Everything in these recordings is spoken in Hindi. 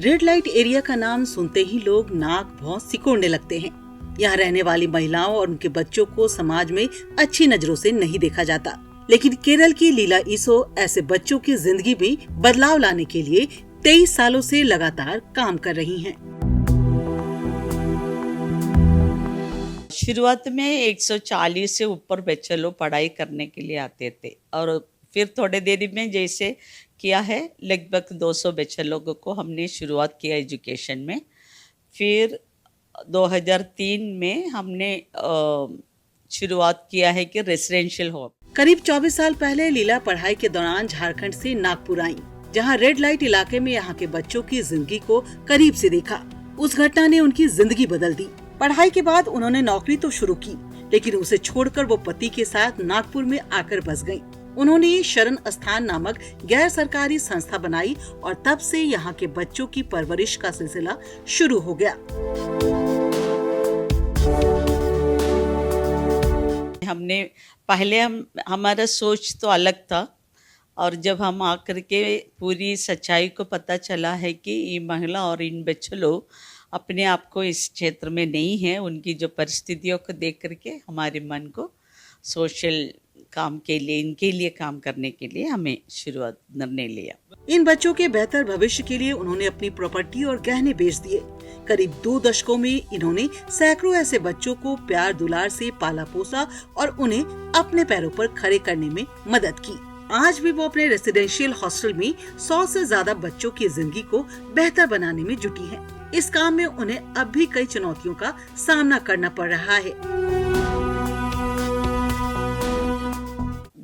रेड लाइट एरिया का नाम सुनते ही लोग नाक भौं सिकोड़ने लगते हैं। यहाँ रहने वाली महिलाओं और उनके बच्चों को समाज में अच्छी नजरों से नहीं देखा जाता, लेकिन केरल की लीला ईसो ऐसे बच्चों की जिंदगी में बदलाव लाने के लिए 23 सालों से लगातार काम कर रही हैं। शुरुआत में 140 से ऊपर बच्चे लोग पढ़ाई करने के लिए आते थे और फिर थोड़े देर में जैसे किया है लगभग 200 बच्चे लोगों को हमने शुरुआत किया एजुकेशन में। फिर 2003 में हमने शुरुआत किया है कि रेसिडेंशियल होम। करीब 24 साल पहले लीला पढ़ाई के दौरान झारखंड से नागपुर आई, जहां रेड लाइट इलाके में यहां के बच्चों की जिंदगी को करीब से देखा। उस घटना ने उनकी जिंदगी बदल दी। पढ़ाई के बाद उन्होंने नौकरी तो शुरू की, लेकिन उसे छोड़कर वो पति के साथ नागपुर में आकर बस गयी। उन्होंने शरण स्थान नामक गैर सरकारी संस्था बनाई और तब से यहाँ के बच्चों की परवरिश का सिलसिला शुरू हो गया। हमारा सोच तो अलग था, और जब हम आकर के पूरी सच्चाई को पता चला है कि ये महिला और इन बच्चों लोग अपने आप को इस क्षेत्र में नहीं है, उनकी जो परिस्थितियों को देख करके हमारे मन को सोशल काम के लिए, इनके लिए काम करने के लिए हमें शुरुआत निर्णय लिया। इन बच्चों के बेहतर भविष्य के लिए उन्होंने अपनी प्रॉपर्टी और गहने बेच दिए। करीब 2 दशकों में इन्होंने सैकड़ों ऐसे बच्चों को प्यार दुलार से पाला पोसा और उन्हें अपने पैरों पर खड़े करने में मदद की। आज भी वो अपने रेसिडेंशियल हॉस्टल में 100 से ज्यादा बच्चों की जिंदगी को बेहतर बनाने में जुटी हैं। इस काम में उन्हें अब भी कई चुनौतियों का सामना करना पड़ रहा है।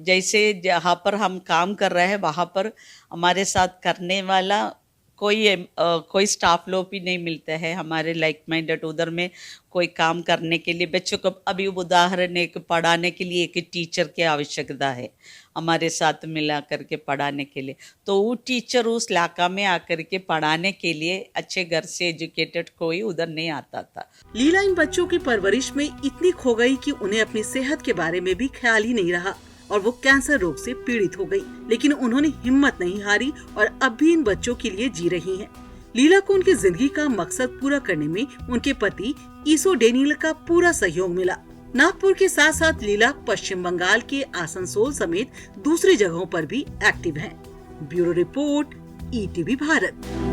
जैसे जहाँ पर हम काम कर रहे हैं वहाँ पर हमारे साथ करने वाला कोई स्टाफ लोग भी नहीं मिलते हैं हमारे लाइक माइंडेड। उधर में कोई काम करने के लिए बच्चों को, अभी उदाहरण एक पढ़ाने के लिए एक टीचर की आवश्यकता है हमारे साथ मिला करके पढ़ाने के लिए, तो वो टीचर उस इलाका में आकर के पढ़ाने के लिए अच्छे घर से एजुकेटेड कोई उधर नहीं आता था। लीला इन बच्चों की परवरिश में इतनी खो गई कि उन्हें अपनी सेहत के बारे में भी ख्याल ही नहीं रहा और वो कैंसर रोग से पीड़ित हो गई, लेकिन उन्होंने हिम्मत नहीं हारी और अब भी इन बच्चों के लिए जी रही हैं। लीला को उनकी जिंदगी का मकसद पूरा करने में उनके पति ईसो डेनियल का पूरा सहयोग मिला। नागपुर के साथ साथ लीला पश्चिम बंगाल के आसनसोल समेत दूसरी जगहों पर भी एक्टिव हैं। Bureau report, ETV Bharat.